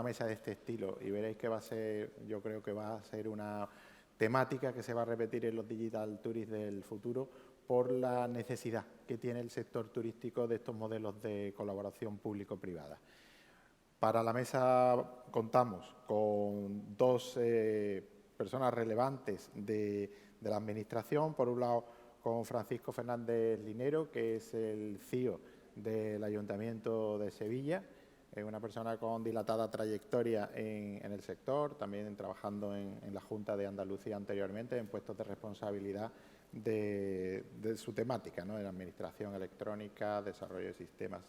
mesa de este estilo y veréis que va a ser, yo creo que va a ser una temática que se va a repetir en los Digital Tourist del futuro por la necesidad que tiene el sector turístico de estos modelos de colaboración público-privada. Para la mesa contamos con dos personas relevantes de la Administración. Por un lado, con Francisco Fernández Linero, que es el CIO del Ayuntamiento de Sevilla, una persona con dilatada trayectoria en el sector, también trabajando en la Junta de Andalucía anteriormente, en puestos de responsabilidad de su temática, ¿no? En administración electrónica, desarrollo de sistemas.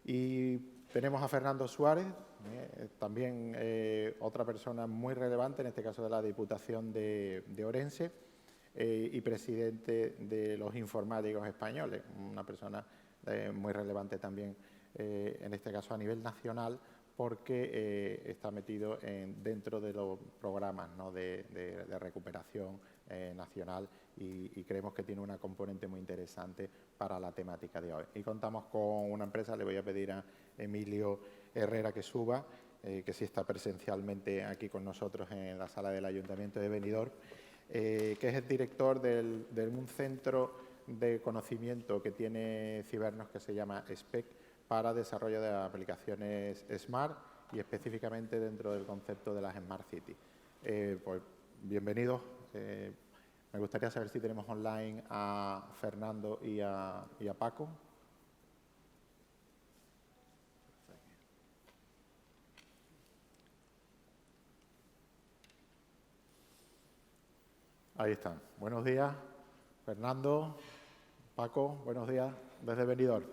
Y tenemos a Fernando Suárez, también otra persona muy relevante, en este caso de la Diputación de Orense, y presidente de los informáticos españoles, una persona muy relevante también, en este caso a nivel nacional, porque está metido dentro de los programas, ¿no?, de recuperación nacional y creemos que tiene una componente muy interesante para la temática de hoy. Y contamos con una empresa, le voy a pedir a Emilio Herrera que suba, que sí está presencialmente aquí con nosotros en la sala del Ayuntamiento de Benidorm, que es el director de un centro de conocimiento que tiene Cibernos que se llama SPEC para desarrollo de aplicaciones Smart y específicamente dentro del concepto de las Smart City. Pues bienvenidos. Me gustaría saber si tenemos online a Fernando y a Paco. Ahí están. Buenos días, Fernando, Paco, buenos días desde Benidorm.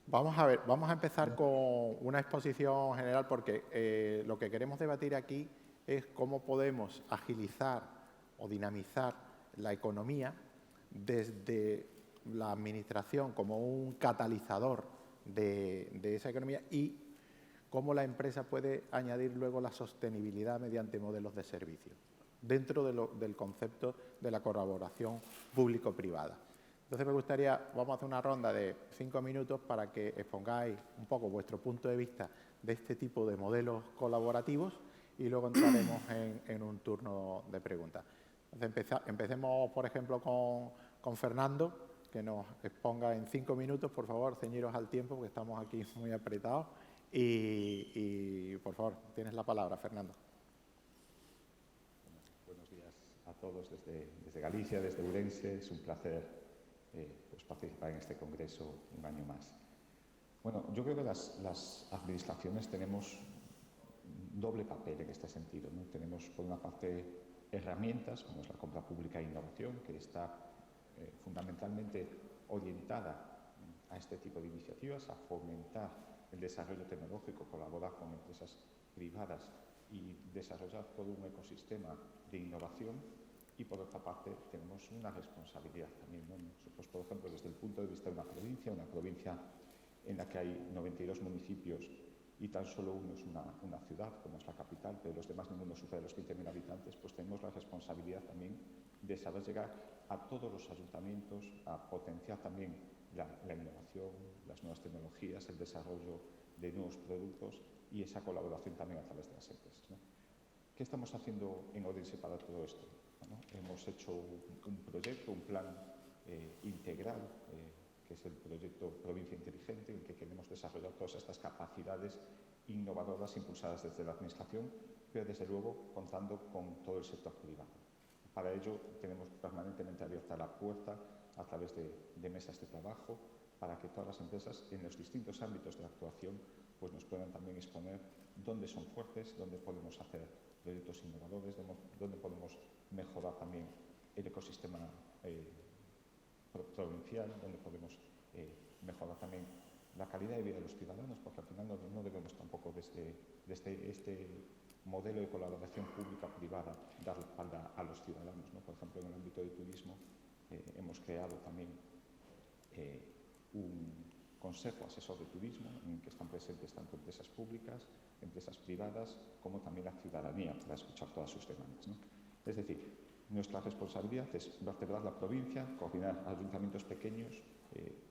Vamos a empezar con una exposición general porque lo que queremos debatir aquí es cómo podemos agilizar o dinamizar la economía desde la administración como un catalizador de esa economía y cómo la empresa puede añadir luego la sostenibilidad mediante modelos de servicio dentro del concepto de la colaboración público-privada. Entonces me gustaría, vamos a hacer una ronda de 5 minutos para que expongáis un poco vuestro punto de vista de este tipo de modelos colaborativos y luego entraremos en un turno de preguntas. Entonces empecemos, por ejemplo, con Fernando, que nos exponga en 5 minutos, por favor, ceñiros al tiempo, porque estamos aquí muy apretados. Y por favor, tienes la palabra, Fernando. Buenos días a todos desde Galicia, desde Ourense. Es un placer pues participar en este congreso un año más. Bueno, yo creo que las administraciones tenemos doble papel en este sentido, ¿no? Tenemos, por una parte, herramientas, como es la compra pública e innovación, que está fundamentalmente orientada a este tipo de iniciativas, a fomentar el desarrollo tecnológico, colaborar con empresas privadas y desarrollar todo un ecosistema de innovación. Y por otra parte tenemos una responsabilidad también, ¿no? Nosotros, por ejemplo, desde el punto de vista de una provincia en la que hay 92 municipios y tan solo uno es una ciudad, como es la capital, pero los demás ninguno supera los 15.000 habitantes, pues tenemos la responsabilidad también de saber llegar a todos los ayuntamientos, a potenciar también la innovación, las nuevas tecnologías, el desarrollo de nuevos productos y esa colaboración también a través de las empresas, ¿no? ¿Qué estamos haciendo en Orense para todo esto? Bueno, hemos hecho un proyecto, un plan integral, que es el proyecto Provincia Inteligente, en que queremos desarrollar todas estas capacidades innovadoras impulsadas desde la Administración, pero desde luego contando con todo el sector privado. Para ello tenemos permanentemente abierta la puerta a través de mesas de trabajo para que todas las empresas en los distintos ámbitos de actuación pues nos puedan también exponer dónde son fuertes, dónde podemos hacer proyectos innovadores, dónde podemos mejorar también el ecosistema provincial, donde podemos mejorar también la calidad de vida de los ciudadanos, porque al final no debemos tampoco desde este modelo de colaboración pública-privada dar la espalda a los ciudadanos, ¿no? Por ejemplo, en el ámbito del turismo hemos creado también un consejo asesor de turismo en el que están presentes tanto empresas públicas, empresas privadas, como también la ciudadanía para escuchar todas sus demandas, ¿no? Es decir, nuestra responsabilidad es vertebrar la provincia, coordinar ayuntamientos pequeños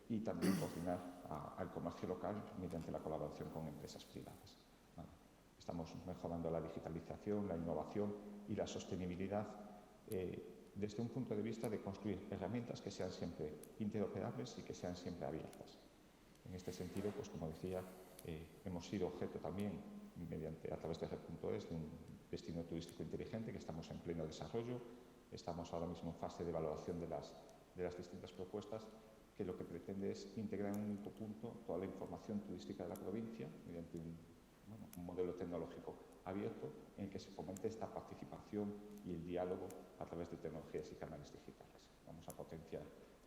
y también coordinar al comercio local mediante la colaboración con empresas privadas. a la digitalización, la innovación y la sostenibilidad desde un punto de vista de construir herramientas que sean siempre interoperables y que sean siempre abiertas. En este sentido, pues como decía, hemos sido objeto también, a través de Red.es, de un destino turístico inteligente que estamos en pleno desarrollo. Estamos ahora mismo en fase de valoración de las distintas propuestas, que lo que pretende es integrar en un único punto toda la información turística de la provincia mediante un modelo tecnológico abierto en el que se fomente esta participación y el diálogo a través de tecnologías y canales digitales. Vamos a potenciar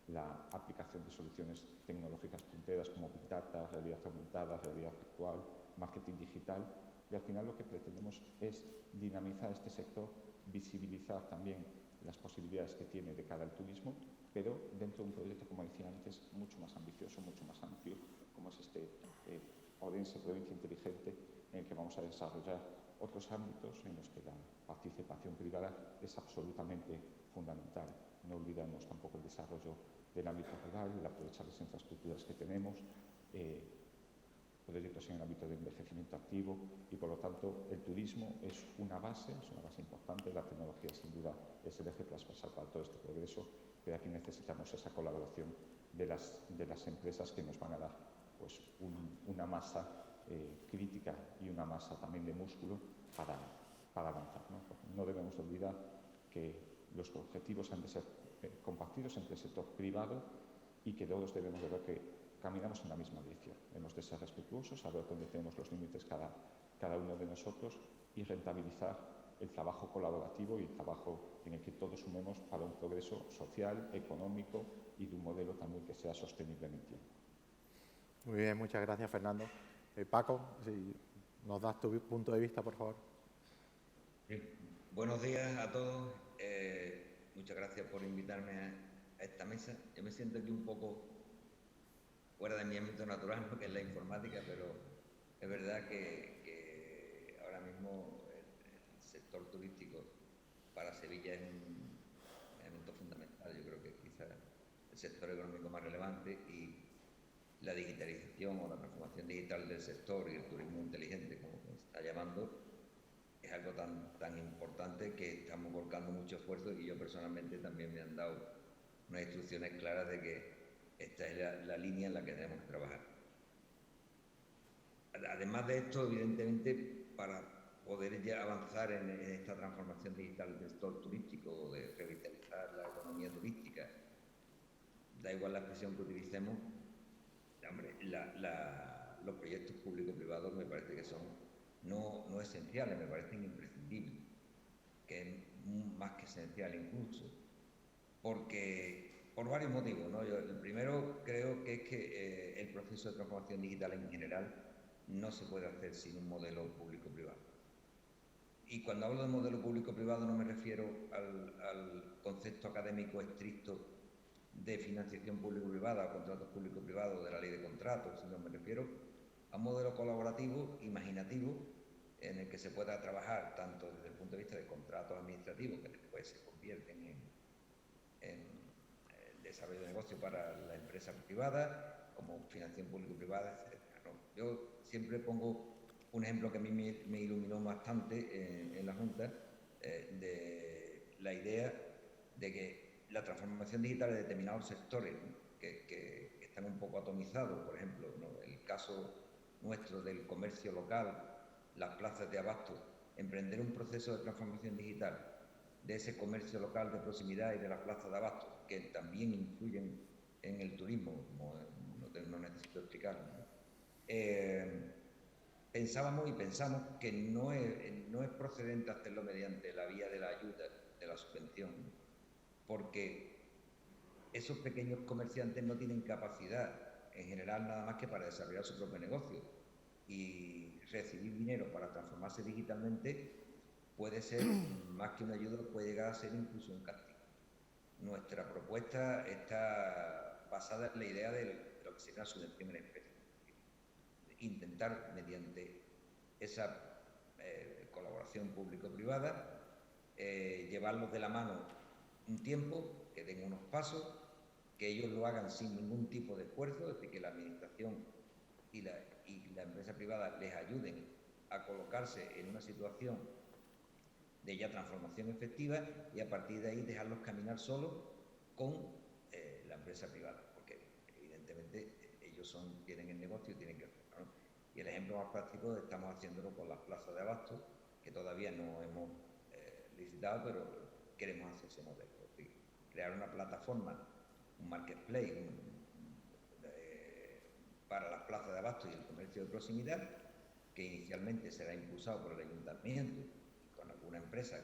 la aplicación de soluciones tecnológicas punteras como Big Data, realidad aumentada, realidad virtual, marketing digital, y al final lo que pretendemos es dinamizar este sector, visibilizar también las posibilidades que tiene de cara al turismo, pero dentro de un proyecto, como decía antes, mucho más ambicioso, mucho más amplio, como es este Ourense Provincia Inteligente, en el que vamos a desarrollar otros ámbitos en los que la participación privada es absolutamente fundamental. No olvidemos tampoco el desarrollo del ámbito rural, el aprovechar las infraestructuras que tenemos, proyectos en el ámbito de envejecimiento activo y, por lo tanto, el turismo es una base importante. La tecnología, sin duda, es el eje transversal para todo este progreso, pero aquí necesitamos esa colaboración de las empresas que nos van a dar pues, una masa crítica y una masa también de músculo para avanzar. No debemos olvidar que los objetivos han de ser compartidos entre el sector privado y que todos debemos de ver que caminamos en la misma dirección. Hemos de ser respetuosos, saber dónde tenemos los límites cada uno de nosotros y rentabilizar el trabajo colaborativo y el trabajo en el que todos sumemos para un progreso social, económico y de un modelo también que sea sostenible en el tiempo. Muy bien, muchas gracias, Fernando. Paco, si nos das tu punto de vista, por favor. Bien. Buenos días a todos. Muchas gracias por invitarme a esta mesa. Yo me siento aquí un poco fuera de mi ámbito natural, ¿no?, que es la informática, pero es verdad que ahora mismo el sector turístico para Sevilla es un elemento fundamental. Yo creo que quizás el sector económico más relevante, y la digitalización o la transformación digital del sector y el turismo inteligente, como se está llamando, es algo tan importante que estamos volcando mucho esfuerzo, y yo personalmente también me han dado unas instrucciones claras de que esta es la línea en la que tenemos que trabajar. Además de esto, evidentemente, para poder ya avanzar en esta transformación digital del sector turístico, de revitalizar la economía turística, da igual la expresión que utilicemos, hombre, los proyectos público-privados me parece que son no esenciales, me parecen imprescindibles, que es más que esencial incluso, porque por varios motivos, ¿no? El primero creo que es que el proceso de transformación digital en general no se puede hacer sin un modelo público-privado. Y cuando hablo de modelo público-privado no me refiero al concepto académico estricto de financiación público-privada o contratos público-privados de la ley de contratos, sino me refiero a un modelo colaborativo, imaginativo, en el que se pueda trabajar tanto desde el punto de vista de contratos administrativos, que después se convierten en desarrollo de negocio para la empresa privada, como financiación público-privada, etc. ¿no? Yo siempre pongo un ejemplo que a mí me iluminó bastante en la Junta, de la idea de que la transformación digital de determinados sectores, ¿no?, que están un poco atomizados, por ejemplo, ¿no?, el caso nuestro del comercio local, las plazas de abasto, emprender un proceso de transformación digital de ese comercio local de proximidad y de las plazas de abasto, que también influyen en el turismo, como no necesito explicarlo, ¿no? Pensábamos y pensamos que no es procedente hacerlo mediante la vía de la ayuda, de la subvención, porque esos pequeños comerciantes no tienen capacidad, en general, nada más que para desarrollar su propio negocio, y recibir dinero para transformarse digitalmente puede ser, más que una ayuda, puede llegar a ser incluso un castigo. Nuestra propuesta está basada en la idea de lo que sería una subvención en especie. Intentar, mediante esa colaboración público-privada, llevarlos de la mano un tiempo, que den unos pasos, que ellos lo hagan sin ningún tipo de esfuerzo, es decir, que la administración y la empresa privada les ayuden a colocarse en una situación de ya transformación efectiva y a partir de ahí dejarlos caminar solos con la empresa privada, porque evidentemente ellos tienen el negocio y tienen que hacerlo, ¿no? Y el ejemplo más práctico estamos haciéndolo con las plazas de abasto, que todavía no hemos licitado, pero queremos hacer ese modelo. Es decir, crear una plataforma, un marketplace para las plazas de abasto y el comercio de proximidad, que inicialmente será impulsado por el ayuntamiento con alguna empresa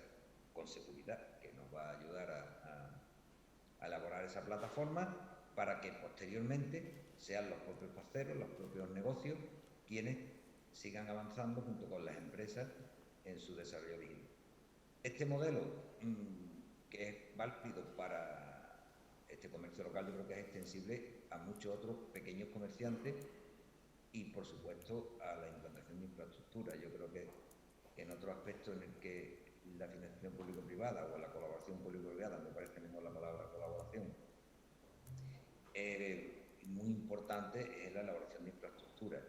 con seguridad que nos va a ayudar a elaborar esa plataforma, para que posteriormente sean los propios parceros, los propios negocios, quienes sigan avanzando junto con las empresas en su desarrollo digital. Este modelo, que es válido para este comercio local, yo creo que es extensible a muchos otros pequeños comerciantes y, por supuesto, a la implantación de infraestructura. Yo creo que en otro aspecto en el que la financiación público-privada o la colaboración público-privada, me parece mejor la palabra colaboración, muy importante es la elaboración de infraestructura.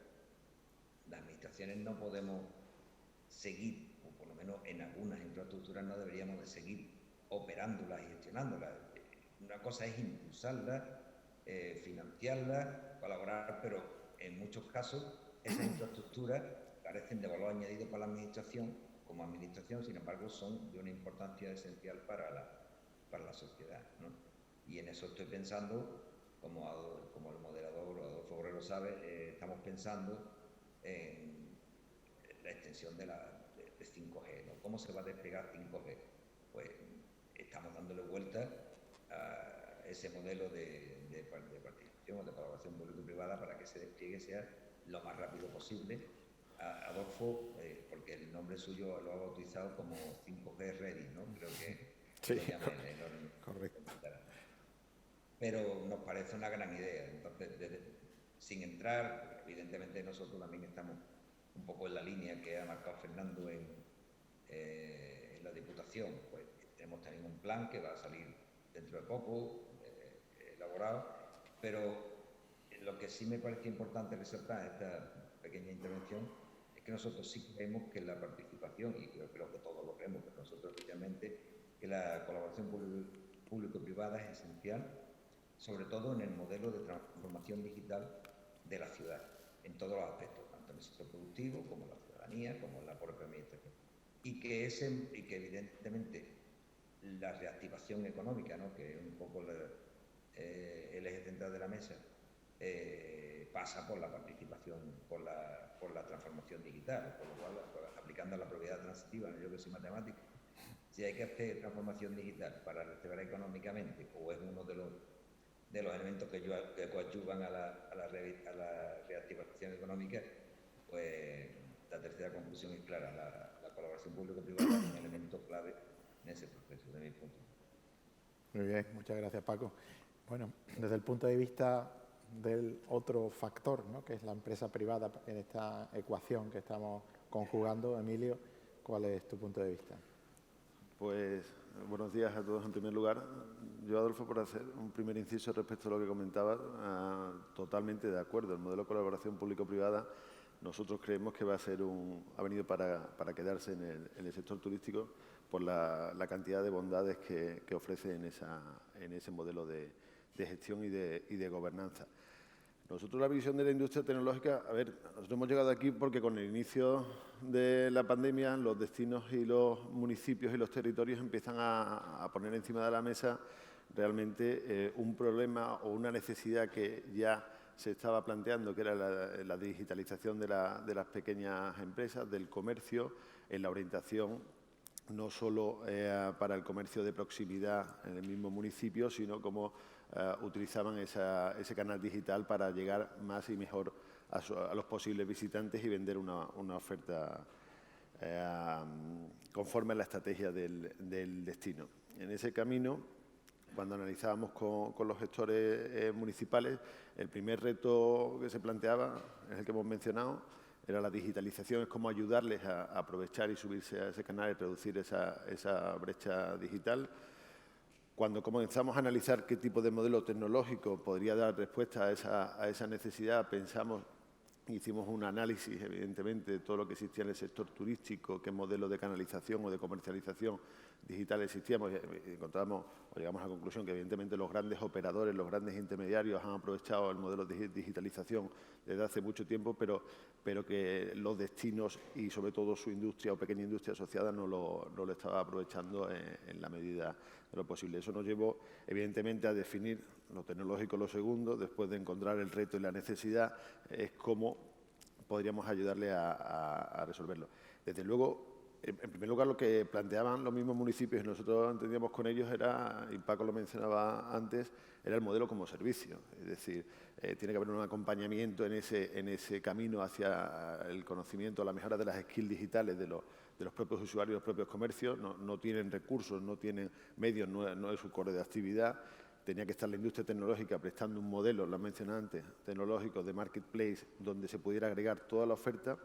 Las administraciones no podemos seguir, o por lo menos en algunas infraestructuras no deberíamos de seguir operándolas y gestionándolas. Una cosa es impulsarlas, financiarlas, colaborar, pero en muchos casos esas infraestructuras carecen de valor añadido para la administración, como administración, sin embargo son de una importancia esencial para la sociedad, ¿no? Y en eso estoy pensando, como el moderador Adolfo Borrero sabe, estamos pensando en la extensión de 5G, ¿no? ¿Cómo se va a desplegar 5G? Pues estamos dándole vuelta a ese modelo de participación o de colaboración público-privada para que ese despliegue sea lo más rápido posible. Adolfo, porque el nombre suyo lo ha bautizado como 5G Ready, ¿no? Creo que sí, lo llama correcto. Pero nos parece una gran idea. Entonces, sin entrar, evidentemente nosotros también estamos un poco en la línea que ha marcado Fernando en la Diputación. Pues tenemos también un plan que va a salir dentro de poco, elaborado, pero lo que sí me parece importante resaltar en esta pequeña intervención es que nosotros sí creemos que la participación, y creo que todos lo creemos, pero nosotros especialmente, que la colaboración público-privada es esencial, sobre todo en el modelo de transformación digital de la ciudad, en todos los aspectos, tanto en el sector productivo como en la ciudadanía, como en la propia administración. Y que evidentemente la reactivación económica, ¿no?, que es un poco el eje central de la mesa, pasa por la participación, por la transformación digital, por lo cual, aplicando la propiedad transitiva, ¿no? Yo que soy matemático, si hay que hacer transformación digital para reactivar económicamente, o es uno de los elementos que coadyuvan a la reactivación económica, pues la tercera conclusión es clara: la colaboración público-privada es un elemento clave en ese proceso, de mi punto de vista. Muy bien, muchas gracias, Paco. Bueno, desde el punto de vista del otro factor, ¿no?, que es la empresa privada en esta ecuación que estamos conjugando, Emilio, ¿cuál es tu punto de vista? Pues buenos días a todos en primer lugar. Yo, Adolfo, por hacer un primer inciso respecto a lo que comentabas, totalmente de acuerdo. El modelo de colaboración público-privada nosotros creemos que ha venido para quedarse en el sector turístico por la cantidad de bondades que ofrece en ese modelo de gestión y de gobernanza. Nosotros, la visión de la industria tecnológica, nosotros hemos llegado aquí porque con el inicio de la pandemia los destinos y los municipios y los territorios empiezan a poner encima de la mesa realmente un problema o una necesidad que ya se estaba planteando, que era la digitalización de las pequeñas empresas, del comercio, en la orientación no solo para el comercio de proximidad en el mismo municipio, sino como utilizaban ese canal digital para llegar más y mejor a los posibles visitantes y vender una oferta conforme a la estrategia del destino. En ese camino, cuando analizábamos con los gestores municipales, el primer reto que se planteaba, es el que hemos mencionado, era la digitalización, es cómo ayudarles a aprovechar y subirse a ese canal y reducir esa brecha digital. Cuando comenzamos a analizar qué tipo de modelo tecnológico podría dar respuesta a esa necesidad, pensamos hicimos un análisis, evidentemente, de todo lo que existía en el sector turístico, qué modelos de canalización o de comercialización digital existíamos, y encontramos o llegamos a la conclusión que, evidentemente, los grandes operadores, los grandes intermediarios han aprovechado el modelo de digitalización desde hace mucho tiempo, pero que los destinos y, sobre todo, su industria o pequeña industria asociada no lo estaba aprovechando en la medida de lo posible. Eso nos llevó, evidentemente, a definir lo tecnológico lo segundo, después de encontrar el reto y la necesidad, es cómo podríamos ayudarle a resolverlo. Desde luego, en primer lugar, lo que planteaban los mismos municipios y nosotros entendíamos con ellos era, y Paco lo mencionaba antes, era el modelo como servicio. Es decir, tiene que haber un acompañamiento en ese camino hacia el conocimiento, la mejora de las skills digitales de los propios usuarios, los propios comercios. No tienen recursos, no tienen medios, no es su core de actividad. Tenía que estar la industria tecnológica prestando un modelo, lo mencioné antes, tecnológico de marketplace, donde se pudiera agregar toda la oferta,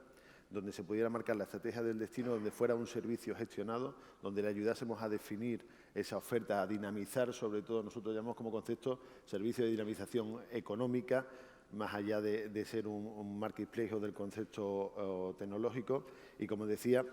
donde se pudiera marcar la estrategia del destino, donde fuera un servicio gestionado, donde le ayudásemos a definir esa oferta, a dinamizar, sobre todo, nosotros llamamos como concepto servicio de dinamización económica, más allá de ser un marketplace o del concepto tecnológico. Y, como decía,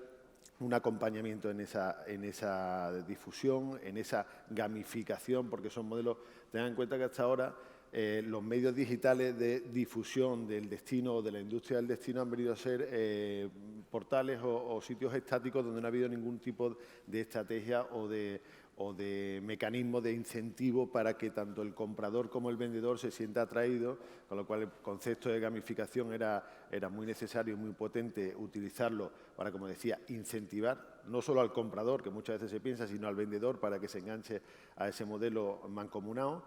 un acompañamiento en esa difusión, en esa gamificación, porque son modelos. Tengan en cuenta que hasta ahora los medios digitales de difusión del destino o de la industria del destino han venido a ser portales o sitios estáticos donde no ha habido ningún tipo de estrategia o de mecanismo de incentivo para que tanto el comprador como el vendedor se sienta atraído, con lo cual el concepto de gamificación era muy necesario y muy potente utilizarlo para, como decía, incentivar no solo al comprador, que muchas veces se piensa, sino al vendedor para que se enganche a ese modelo mancomunado.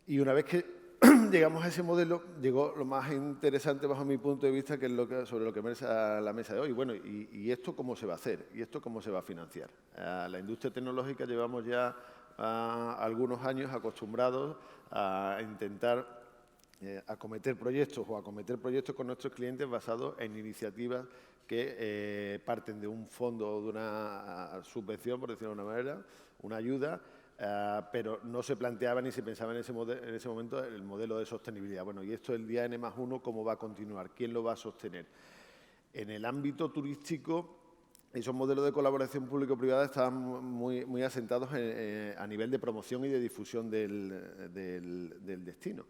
Y una vez que llegamos a ese modelo, llegó lo más interesante bajo mi punto de vista, que es sobre lo que merece la mesa de hoy. Bueno, ¿y esto cómo se va a hacer? ¿Y esto cómo se va a financiar? La industria tecnológica llevamos ya algunos años acostumbrados a intentar acometer proyectos con nuestros clientes basados en iniciativas que parten de un fondo o de una subvención, por decirlo de una manera, una ayuda, pero no se planteaba ni se pensaba en ese momento el modelo de sostenibilidad. Bueno, y esto el día N+1, ¿cómo va a continuar? ¿Quién lo va a sostener? En el ámbito turístico, esos modelos de colaboración público-privada estaban muy asentados a nivel de promoción y de difusión del destino.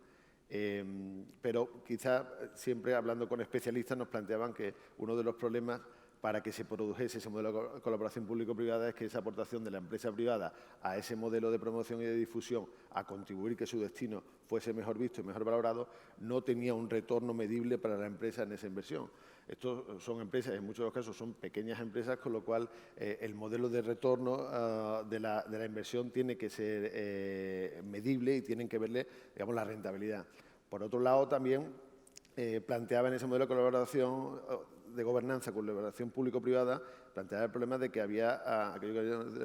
Pero quizás, siempre hablando con especialistas, nos planteaban que uno de los problemas para que se produjese ese modelo de colaboración público-privada es que esa aportación de la empresa privada a ese modelo de promoción y de difusión, a contribuir que su destino fuese mejor visto y mejor valorado, no tenía un retorno medible para la empresa en esa inversión. Estos son empresas, en muchos de los casos son pequeñas empresas, con lo cual el modelo de retorno de la inversión tiene que ser medible y tienen que verle, digamos, la rentabilidad. Por otro lado, también planteaba en ese modelo de colaboración de gobernanza, colaboración público-privada, planteaba el problema de que había aquello que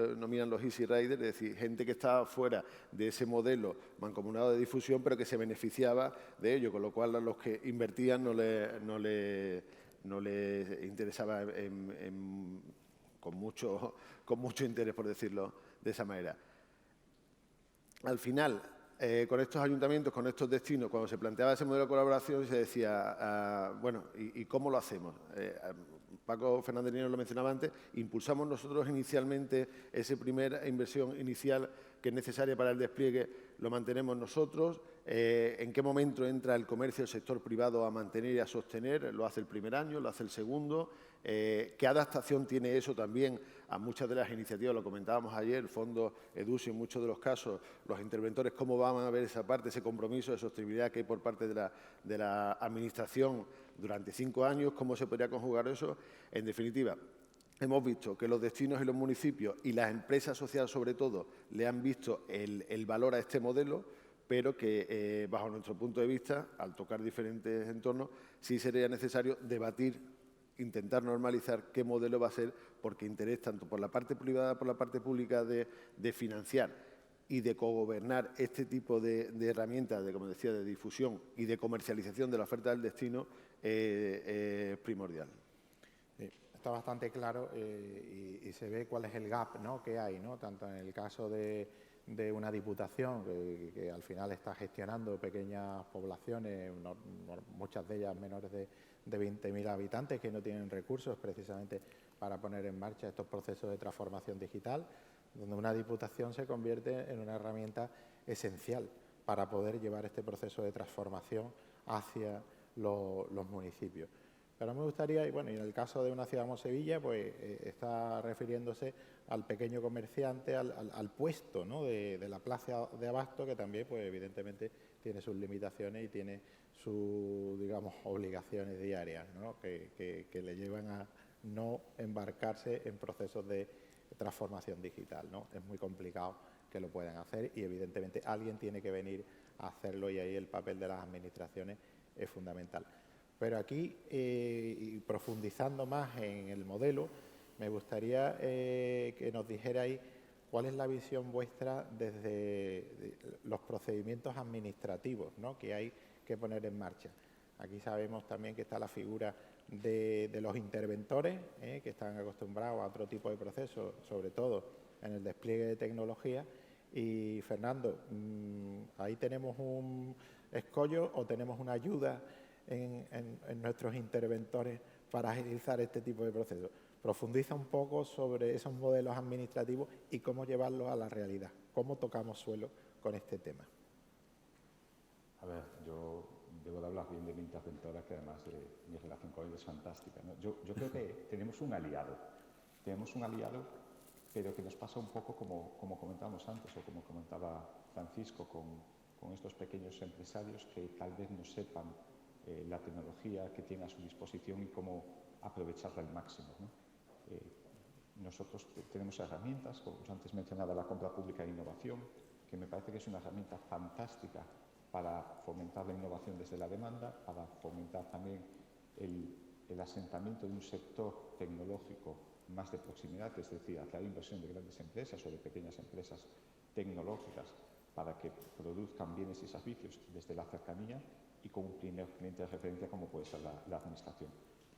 denominan los easy riders, es decir, gente que estaba fuera de ese modelo mancomunado de difusión, pero que se beneficiaba de ello, con lo cual a los que invertían no les interesaba con mucho interés, por decirlo de esa manera. Al final, con estos ayuntamientos, con estos destinos, cuando se planteaba ese modelo de colaboración, se decía, bueno, ¿y cómo lo hacemos? Paco Fernández Lino lo mencionaba antes, impulsamos nosotros inicialmente esa primera inversión inicial que es necesaria para el despliegue, lo mantenemos nosotros. ¿En qué momento entra el comercio, el sector privado a mantener y a sostener? Lo hace el primer año, lo hace el segundo. ¿Qué adaptación tiene eso también a muchas de las iniciativas? Lo comentábamos ayer, el Fondo EDUSI, en muchos de los casos, los interventores, ¿cómo van a ver esa parte, ese compromiso de sostenibilidad que hay por parte de la Administración durante 5 años? ¿Cómo se podría conjugar eso? En definitiva, hemos visto que los destinos y los municipios y las empresas asociadas, sobre todo, le han visto el valor a este modelo, pero que, bajo nuestro punto de vista, al tocar diferentes entornos, sí sería necesario debatir, intentar normalizar qué modelo va a ser, porque interés tanto por la parte privada como por la parte pública de financiar y de cogobernar este tipo de herramientas, como decía, de difusión y de comercialización de la oferta del destino, es primordial. está bastante claro y se ve cuál es el gap, ¿no?, que hay, ¿no?, tanto en el caso de una diputación que al final está gestionando pequeñas poblaciones, muchas de ellas menores de 20.000 habitantes, que no tienen recursos precisamente para poner en marcha estos procesos de transformación digital, donde una diputación se convierte en una herramienta esencial para poder llevar este proceso de transformación hacia los municipios. Pero me gustaría, y bueno, y en el caso de una ciudad como Sevilla, pues está refiriéndose al pequeño comerciante, al puesto, ¿no?, de la plaza de abasto, que también, pues evidentemente, tiene sus limitaciones y tiene sus, digamos, obligaciones diarias, ¿no?, que le llevan a no embarcarse en procesos de transformación digital, ¿no? Es muy complicado que lo puedan hacer y, evidentemente, alguien tiene que venir a hacerlo, y ahí el papel de las administraciones es fundamental. Pero aquí, y profundizando más en el modelo, me gustaría que nos dijerais cuál es la visión vuestra desde los procedimientos administrativos, ¿no?, que hay que poner en marcha. Aquí sabemos también que está la figura de los interventores, que están acostumbrados a otro tipo de procesos, sobre todo en el despliegue de tecnología. Y, Fernando, ¿ahí tenemos un escollo o tenemos una ayuda en nuestros interventores para agilizar este tipo de procesos? Profundiza un poco sobre esos modelos administrativos y cómo llevarlos a la realidad, cómo tocamos suelo con este tema. A ver, yo debo de hablar bien de mi interventora, que además mi relación con él es fantástica, ¿no? Yo creo que tenemos un aliado, pero que nos pasa un poco como comentábamos antes, o como comentaba Francisco, con estos pequeños empresarios que tal vez no sepan la tecnología que tienen a su disposición y cómo aprovecharla al máximo, ¿no? Nosotros tenemos herramientas, como yo antes mencionaba, la compra pública de innovación, que me parece que es una herramienta fantástica para fomentar la innovación desde la demanda, para fomentar también el asentamiento de un sector tecnológico más de proximidad, es decir, hacia la inversión de grandes empresas o de pequeñas empresas tecnológicas para que produzcan bienes y servicios desde la cercanía y con un primer cliente de referencia como puede ser la administración.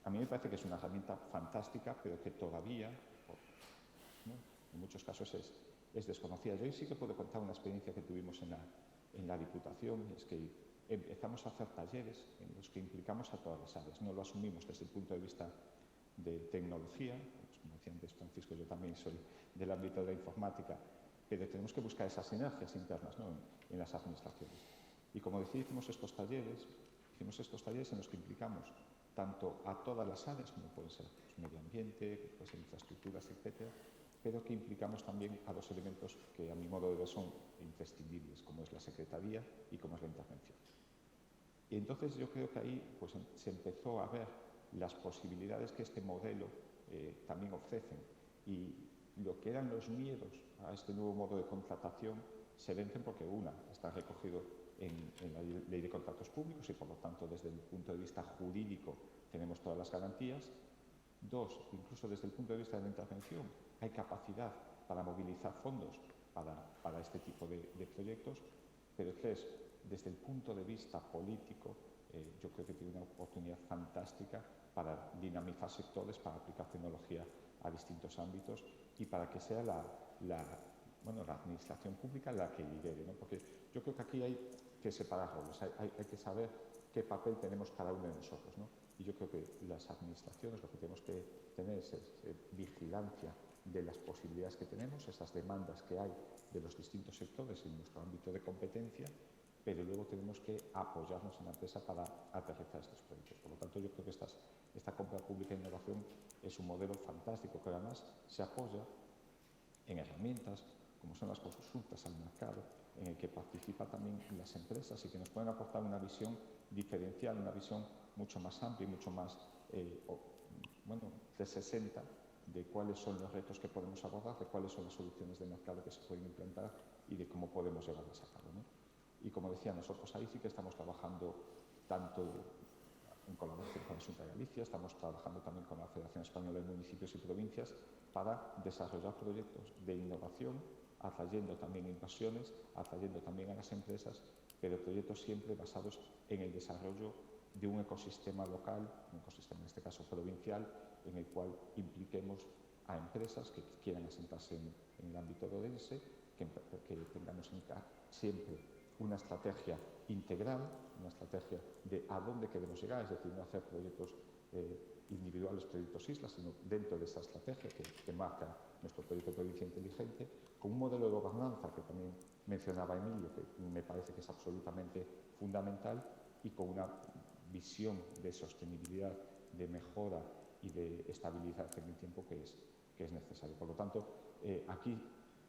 A mí me parece que es una herramienta fantástica, pero que todavía, ¿no?, en muchos casos es desconocida. Yo hoy sí que puedo contar una experiencia que tuvimos en la Diputación, es que empezamos a hacer talleres en los que implicamos a todas las áreas. No lo asumimos desde el punto de vista de tecnología, pues, como decía antes Francisco, yo también soy del ámbito de la informática, pero tenemos que buscar esas sinergias internas, ¿no?, en las administraciones. Y como decía, hicimos estos talleres en los que implicamos tanto a todas las áreas, como puede ser pues, medio ambiente, que puede ser infraestructuras, etcétera, pero que implicamos también a dos elementos que a mi modo de ver son imprescindibles, como es la secretaría y como es la intervención. Y entonces yo creo que ahí pues, se empezó a ver las posibilidades que este modelo también ofrece, y lo que eran los miedos a este nuevo modo de contratación se vencen porque, una, está recogido en la Ley de Contratos Públicos y, por lo tanto, desde el punto de vista jurídico tenemos todas las garantías. Dos, incluso desde el punto de vista de la intervención, hay capacidad para movilizar fondos para este tipo de proyectos. Pero tres, desde el punto de vista político, yo creo que tiene una oportunidad fantástica para dinamizar sectores, para aplicar tecnología a distintos ámbitos y para que sea la administración pública la que lidere, ¿no? Porque yo creo que aquí hay que separar roles, hay que saber qué papel tenemos cada uno de nosotros, ¿no? Y yo creo que las administraciones lo que tenemos que tener es vigilancia de las posibilidades que tenemos, esas demandas que hay de los distintos sectores en nuestro ámbito de competencia, pero luego tenemos que apoyarnos en la empresa para aterrizar estos proyectos. Por lo tanto, yo creo que esta compra pública de innovación es un modelo fantástico que además se apoya en herramientas como son las consultas al mercado, en el que participan también las empresas y que nos pueden aportar una visión diferencial, una visión mucho más amplia y mucho más 360 de cuáles son los retos que podemos abordar, de cuáles son las soluciones de mercado que se pueden implantar y de cómo podemos llevarlas a cabo, ¿no? Y como decía, nosotros ahí sí que estamos trabajando tanto en colaboración con la Xunta de Galicia, estamos trabajando también con la Federación Española de Municipios y Provincias para desarrollar proyectos de innovación, atrayendo también inversiones, atrayendo también a las empresas, pero proyectos siempre basados en el desarrollo de un ecosistema local, un ecosistema en este caso provincial, en el cual impliquemos a empresas que quieran asentarse en el ámbito orense, que tengamos siempre una estrategia integral, una estrategia de a dónde queremos llegar, es decir, no hacer proyectos individuales, proyectos islas, sino dentro de esa estrategia que marca nuestro proyecto de provincia inteligente, con un modelo de gobernanza que también mencionaba Emilio, que me parece que es absolutamente fundamental, y con una visión de sostenibilidad, de mejora y de estabilidad en el tiempo que es necesario. Por lo tanto, aquí,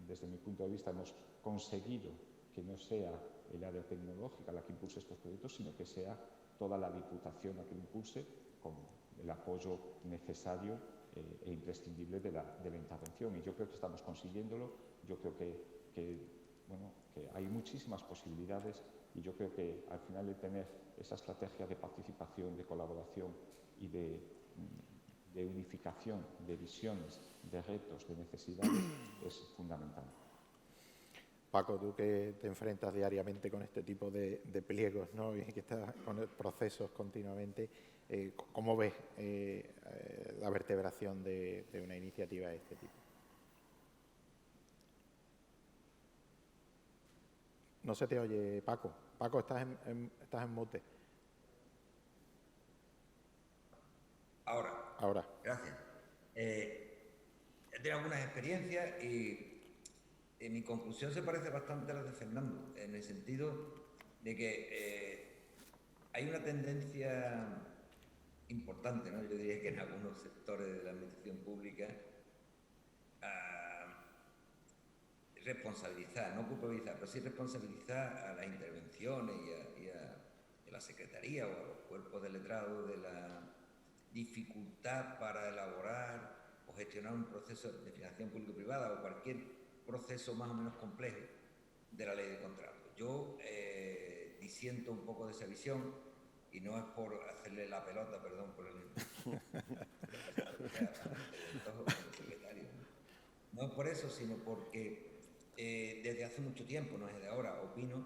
desde mi punto de vista, hemos conseguido que no sea el área tecnológica la que impulse estos proyectos, sino que sea toda la Diputación la que lo impulse, con el apoyo necesario e imprescindible de la intervención. Y yo creo que estamos consiguiéndolo. Yo creo que hay muchísimas posibilidades, y yo creo que al final de tener esa estrategia de participación, de colaboración y de unificación de visiones, de retos, de necesidades, es fundamental. Paco, tú que te enfrentas diariamente con este tipo de pliegos, ¿no?, y que estás con procesos continuamente, ¿cómo ves la vertebración de una iniciativa de este tipo? No se te oye, Paco. Paco, estás en mute. Ahora. Gracias. He tenido algunas experiencias y mi conclusión se parece bastante a la de Fernando, en el sentido de que hay una tendencia importante, ¿no?, yo diría que en algunos sectores de la administración pública, a responsabilizar, no culpabilizar, pero sí responsabilizar a las intervenciones y a la Secretaría o a los cuerpos de letrados de la dificultad para elaborar o gestionar un proceso de financiación público-privada o cualquier proceso más o menos complejo de la ley de contrato. Yo disiento un poco de esa visión, y no es por hacerle la pelota, perdón por el secretario. No es por eso, sino porque desde hace mucho tiempo, no es de ahora, opino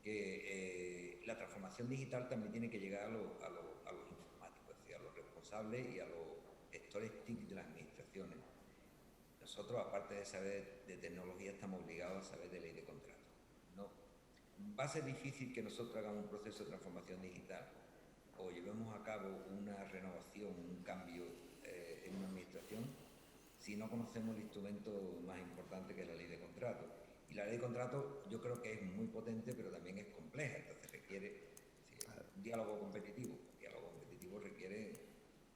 que la transformación digital también tiene que llegar a los informáticos, es decir, a los responsables y a los gestores TIC de las administraciones. Nosotros, aparte de saber de tecnología, estamos obligados a saber de ley de contrato. No, va a ser difícil que nosotros hagamos un proceso de transformación digital o llevemos a cabo una renovación, un cambio en una administración, si no conocemos el instrumento más importante, que es la ley de contrato. Y la ley de contrato yo creo que es muy potente, pero también es compleja, entonces requiere un diálogo competitivo. El diálogo competitivo requiere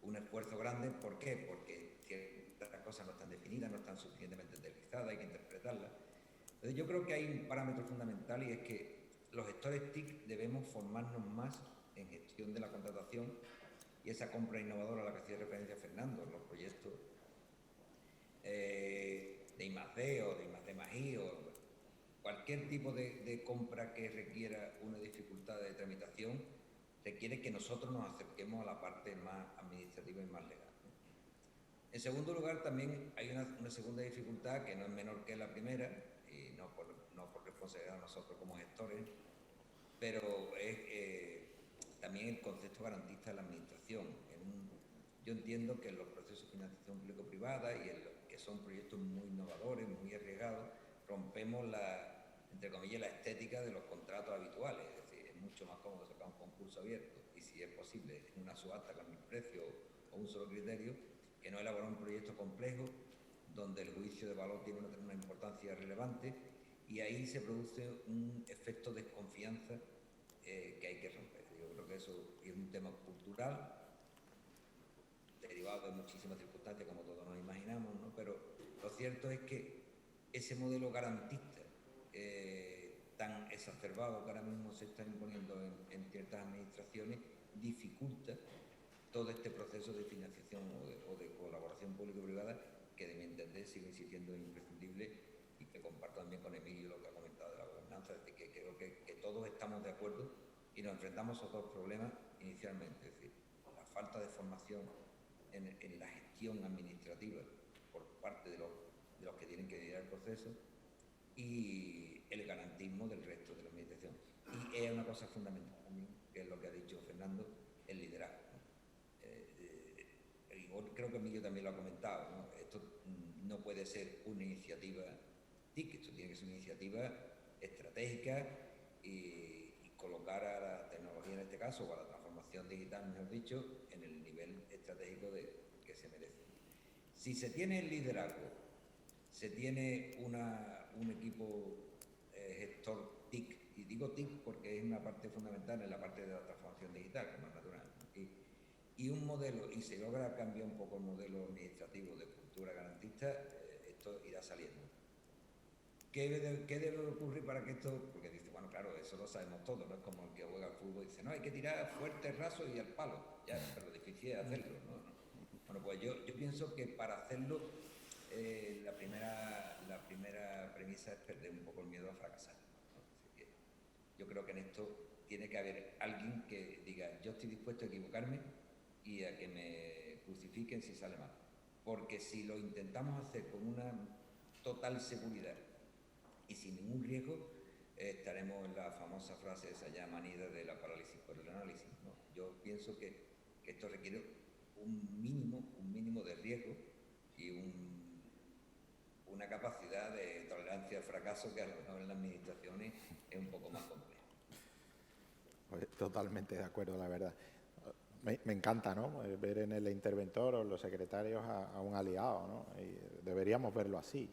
un esfuerzo grande. ¿Por qué? Porque ciertas cosas no están definidas, no están suficientemente aterrizadas, hay que interpretarlas. Entonces yo creo que hay un parámetro fundamental, y es que los gestores TIC debemos formarnos más en gestión de la contratación y esa compra innovadora a la que hacía referencia Fernando, los proyectos de I+D o de I+D+I o cualquier tipo de compra que requiera una dificultad de tramitación, requiere que nosotros nos acerquemos a la parte más administrativa y más legal. En segundo lugar, también hay una segunda dificultad que no es menor que la primera, y no por responsabilidad de nosotros como gestores, pero es también el concepto garantista de la administración. Yo entiendo que en los procesos de financiación público-privada y en los que son proyectos muy innovadores, muy arriesgados, rompemos entre comillas, la estética de los contratos habituales. Es decir, es mucho más cómodo sacar un concurso abierto y, si es posible, en una subasta con un precio o un solo criterio, que no elaborar un proyecto complejo donde el juicio de valor tiene una importancia relevante, y ahí se produce un efecto de desconfianza que hay que romper. Yo creo que eso es un tema cultural derivado de muchísimas circunstancias, como todos nos imaginamos, ¿no? Pero lo cierto es que ese modelo garantista tan exacerbado que ahora mismo se está imponiendo en ciertas administraciones dificulta todo este proceso de financiación o de colaboración público-privada, que de mi entender sigue siendo imprescindible, y que comparto también con Emilio lo que ha comentado de la gobernanza, de que creo que todos estamos de acuerdo y nos enfrentamos a dos problemas inicialmente, es decir, la falta de formación en la gestión administrativa por parte de los que tienen que liderar el proceso, y el garantismo del resto de la administración. Y es una cosa fundamental también, que es lo que ha dicho Fernando, el liderazgo. creo que Emilio también lo ha comentado, ¿no? Esto no puede ser una iniciativa TIC, esto tiene que ser una iniciativa estratégica y colocar a la tecnología en este caso, o a la transformación digital, mejor dicho, en el nivel estratégico que se merece. Si se tiene el liderazgo, se tiene un equipo gestor TIC, y digo TIC porque es una parte fundamental en la parte de la transformación digital, como es natural, y un modelo, y se logra cambiar un poco el modelo administrativo de cultura garantista, esto irá saliendo. ¿Qué debe ocurrir para que esto...? Porque dice, bueno, claro, eso lo sabemos todos, no es como el que juega al fútbol y dice, no, hay que tirar fuerte, raso y al palo. Ya, pero lo difícil es hacerlo, ¿no? Bueno, pues yo pienso que para hacerlo, la primera premisa es perder un poco el miedo a fracasar, ¿no? Así que yo creo que en esto tiene que haber alguien que diga, yo estoy dispuesto a equivocarme y a que me crucifiquen si sale mal. Porque si lo intentamos hacer con una total seguridad y sin ningún riesgo, estaremos en la famosa frase esa ya manida de la parálisis por el análisis, ¿no? Yo pienso que esto requiere un mínimo de riesgo y una capacidad de tolerancia al fracaso que a lo mejor en las administraciones es un poco más compleja. Pues totalmente de acuerdo, la verdad. Me encanta, ¿no?, ver en el interventor o en los secretarios a un aliado, ¿no? Y deberíamos verlo así.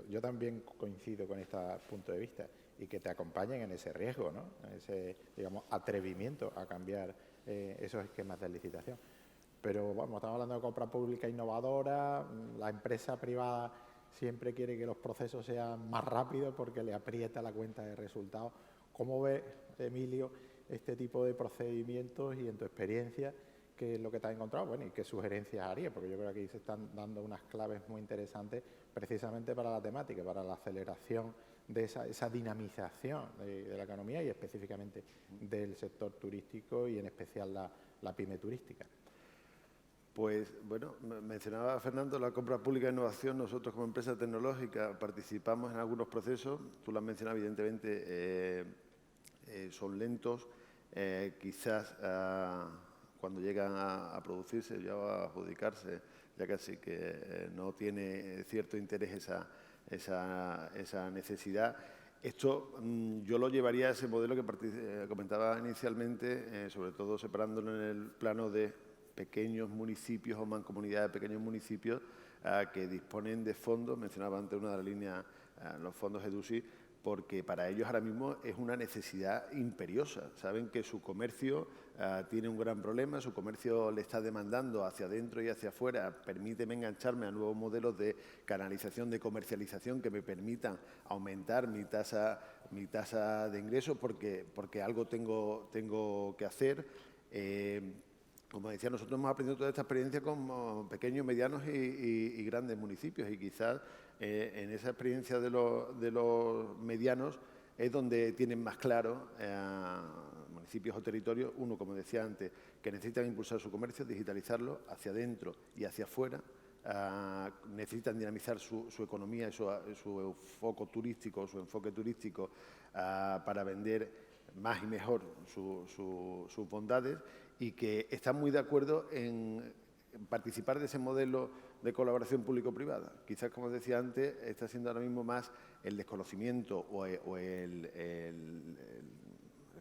Yo también coincido con este punto de vista y que te acompañen en ese riesgo, ¿no?, en ese, digamos, atrevimiento a cambiar esos esquemas de licitación. Pero, bueno, estamos hablando de compra pública innovadora, la empresa privada siempre quiere que los procesos sean más rápidos porque le aprieta la cuenta de resultados. ¿Cómo ve, Emilio, este tipo de procedimientos y en tu experiencia qué es lo que te has encontrado? Bueno, y qué sugerencias haría, porque yo creo que aquí se están dando unas claves muy interesantes precisamente para la temática, para la aceleración de esa dinamización de la economía y específicamente del sector turístico y en especial la pyme turística. Pues, bueno, mencionaba Fernando la compra pública de innovación. Nosotros como empresa tecnológica participamos en algunos procesos. Tú lo has mencionado, evidentemente, son lentos. Quizás cuando llegan a producirse ya a adjudicarse, ya casi que no tiene cierto interés esa necesidad. Esto yo lo llevaría a ese modelo que comentaba inicialmente, sobre todo separándolo en el plano de pequeños municipios o mancomunidades de pequeños municipios que disponen de fondos. Mencionaba antes una de las líneas, los fondos EDUSI, porque para ellos ahora mismo es una necesidad imperiosa. Saben que su comercio tiene un gran problema, su comercio le está demandando hacia adentro y hacia afuera. Permíteme engancharme a nuevos modelos de canalización, de comercialización que me permitan aumentar mi tasa de ingresos porque algo tengo que hacer. Como decía, nosotros hemos aprendido toda esta experiencia con pequeños, medianos y grandes municipios, y quizás en esa experiencia de los medianos es donde tienen más claro municipios o territorios, uno, como decía antes, que necesitan impulsar su comercio, digitalizarlo hacia adentro y hacia afuera, necesitan dinamizar su economía y su foco turístico, su enfoque turístico para vender más y mejor sus bondades, y que están muy de acuerdo en participar de ese modelo de colaboración público-privada. Quizás, como decía antes, está siendo ahora mismo más el desconocimiento o el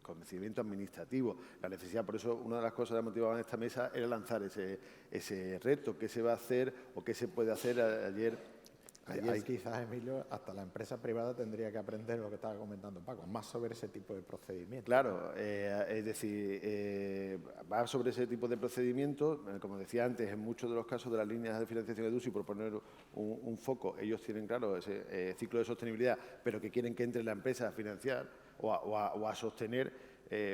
conocimiento administrativo, la necesidad. Por eso, una de las cosas que motivaban esta mesa era lanzar ese reto. ¿Qué se va a hacer o qué se puede hacer? Ayer Ahí quizás, Emilio, hasta la empresa privada tendría que aprender lo que estaba comentando Paco, más sobre ese tipo de procedimientos. Claro, es decir, va sobre ese tipo de procedimientos. Como decía antes, en muchos de los casos de las líneas de financiación EDUSI, por poner un foco, ellos tienen claro ese ciclo de sostenibilidad, pero que quieren que entre la empresa a financiar o a sostener.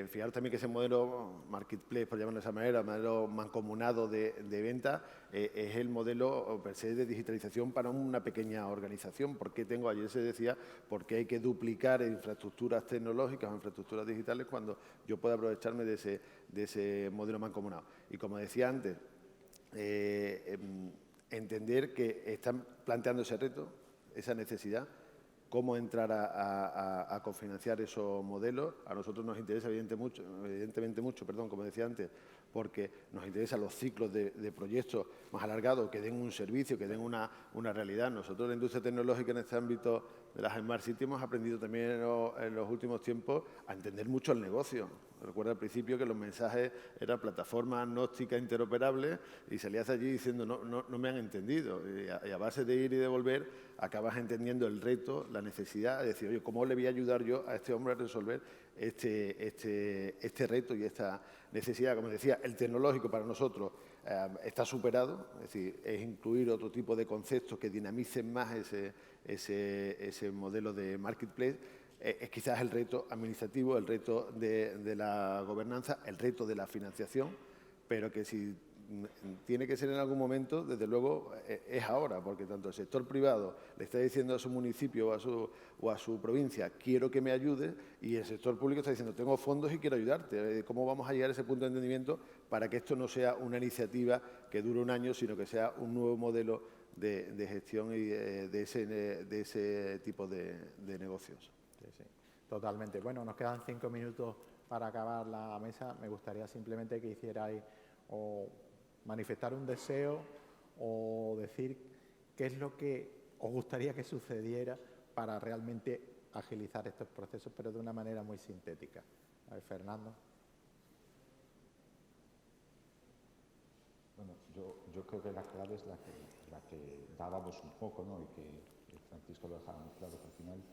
Fijaros también que ese modelo marketplace, por llamarlo de esa manera, modelo mancomunado de venta, es el modelo per se de digitalización para una pequeña organización. ¿Por qué ayer se decía, por qué hay que duplicar infraestructuras tecnológicas o infraestructuras digitales cuando yo puedo aprovecharme de ese modelo mancomunado? Y como decía antes, entender que están planteando ese reto, esa necesidad. Cómo entrar a cofinanciar esos modelos. A nosotros nos interesa evidentemente mucho, como decía antes, porque nos interesan los ciclos de proyectos más alargados, que den un servicio, que den una realidad. Nosotros en la industria tecnológica en este ámbito de las Smart City hemos aprendido también en los últimos tiempos a entender mucho el negocio. Recuerdo al principio que los mensajes eran plataforma agnóstica interoperable y salías allí diciendo no me han entendido. Y a base de ir y de volver acabas entendiendo el reto, la necesidad de decir, oye, ¿cómo le voy a ayudar yo a este hombre a resolver este reto y esta necesidad? Como decía, el tecnológico para nosotros está superado, es decir, es incluir otro tipo de conceptos que dinamicen más ese modelo de marketplace. Es quizás el reto administrativo, el reto de la gobernanza, el reto de la financiación, pero que si tiene que ser en algún momento, desde luego es ahora, porque tanto el sector privado le está diciendo a su municipio o a su provincia, quiero que me ayude, y el sector público está diciendo, tengo fondos y quiero ayudarte. ¿Cómo vamos a llegar a ese punto de entendimiento para que esto no sea una iniciativa que dure un año, sino que sea un nuevo modelo de gestión y de ese tipo de negocios? Sí, totalmente. Bueno, nos quedan 5 minutos para acabar la mesa. Me gustaría simplemente que hicierais o manifestar un deseo o decir qué es lo que os gustaría que sucediera para realmente agilizar estos procesos, pero de una manera muy sintética. A ver, Fernando. Bueno, yo creo que la clave es la que dábamos un poco, ¿no? Y que Francisco lo dejaba muy claro, que al final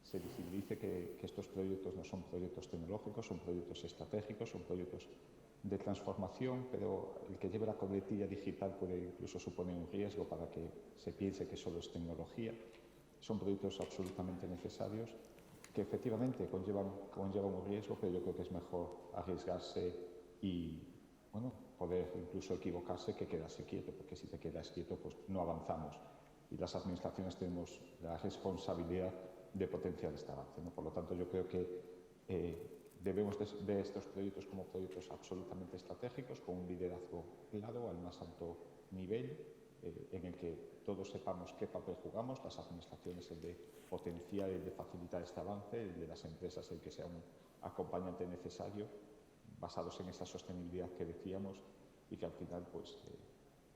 se visibilice que estos proyectos no son proyectos tecnológicos, son proyectos estratégicos, son proyectos de transformación, pero el que lleve la coletilla digital puede incluso suponer un riesgo para que se piense que solo es tecnología. Son proyectos absolutamente necesarios que efectivamente conllevan un riesgo, pero yo creo que es mejor arriesgarse y, bueno, poder incluso equivocarse que quedarse quieto, porque si te quedas quieto, pues no avanzamos. Y las administraciones tenemos la responsabilidad de potenciar este avance, ¿no? Por lo tanto, yo creo que debemos ver estos proyectos como proyectos absolutamente estratégicos, con un liderazgo claro al más alto nivel, en el que todos sepamos qué papel jugamos, las administraciones el de potenciar, el de facilitar este avance, el de las empresas el que sea un acompañante necesario, basados en esa sostenibilidad que decíamos y que al final pues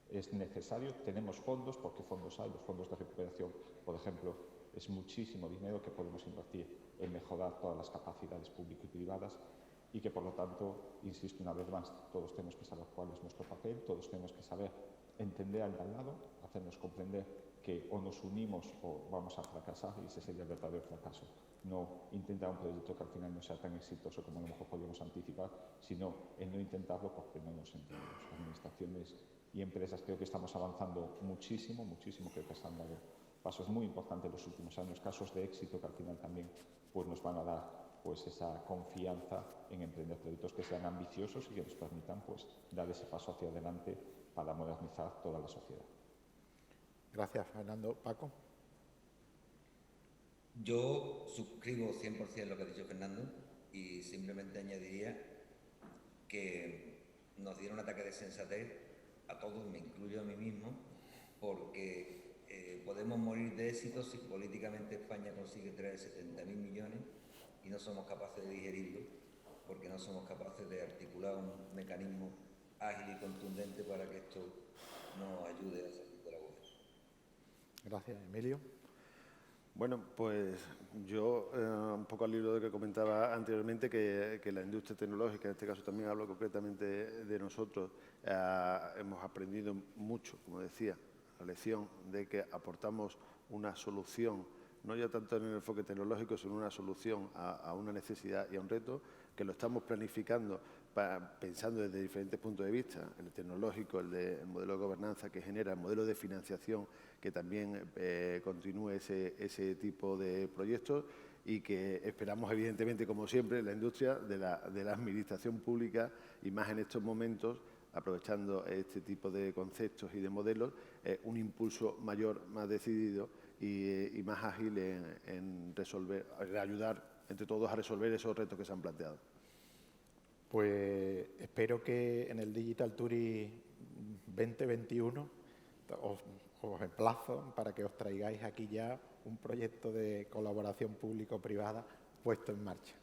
es necesario. Tenemos fondos, porque fondos hay, los fondos de recuperación, por ejemplo, es muchísimo dinero que podemos invertir en mejorar todas las capacidades públicas y privadas y que, por lo tanto, insisto una vez más, todos tenemos que saber cuál es nuestro papel, todos tenemos que saber entender al de al lado, hacernos comprender que o nos unimos o vamos a fracasar, y ese sería el verdadero fracaso. No intentar un proyecto que al final no sea tan exitoso como a lo mejor podríamos anticipar, sino en no intentarlo porque no nos entendemos. Administraciones y empresas creo que estamos avanzando muchísimo, creo que se han dado pasos muy importantes en los últimos años, casos de éxito que al final también pues, nos van a dar pues, esa confianza en emprender proyectos que sean ambiciosos y que nos permitan pues, dar ese paso hacia adelante para modernizar toda la sociedad. Gracias, Fernando. Paco. Yo suscribo 100% lo que ha dicho Fernando y simplemente añadiría que nos diera un ataque de sensatez a todos, me incluyo a mí mismo, porque podemos morir de éxito si políticamente España consigue traer 70.000 millones y no somos capaces de digerirlo, porque no somos capaces de articular un mecanismo ágil y contundente para que esto nos ayude a salir de la bolsa. Gracias, Emilio. Bueno, pues yo, un poco al hilo de lo que comentaba anteriormente, que la industria tecnológica, en este caso también hablo concretamente de nosotros, hemos aprendido mucho, como decía, la lección de que aportamos una solución, no ya tanto en el enfoque tecnológico, sino una solución a una necesidad y a un reto, que lo estamos planificando pensando desde diferentes puntos de vista, el tecnológico, el modelo de gobernanza que genera, el modelo de financiación que también continúe ese tipo de proyectos y que esperamos, evidentemente, como siempre, la industria de la administración pública y más en estos momentos, aprovechando este tipo de conceptos y de modelos, un impulso mayor, más decidido y más ágil en resolver, ayudar entre todos a resolver esos retos que se han planteado. Pues espero que en el Digital Tourist 2021 os emplazo para que os traigáis aquí ya un proyecto de colaboración público-privada puesto en marcha.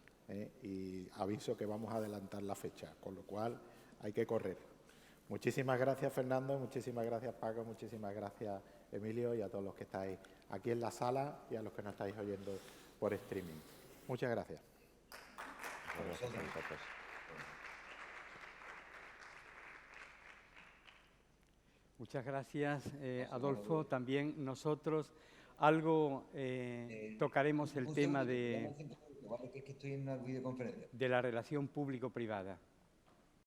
Y aviso que vamos a adelantar la fecha, con lo cual hay que correr. Muchísimas gracias, Fernando, muchísimas gracias, Paco, muchísimas gracias, Emilio, y a todos los que estáis aquí en la sala y a los que nos estáis oyendo por streaming. Muchas gracias. Gracias a vosotros. Muchas gracias, Adolfo. También nosotros tocaremos el tema de que estoy en una videoconferencia. la relación público-privada.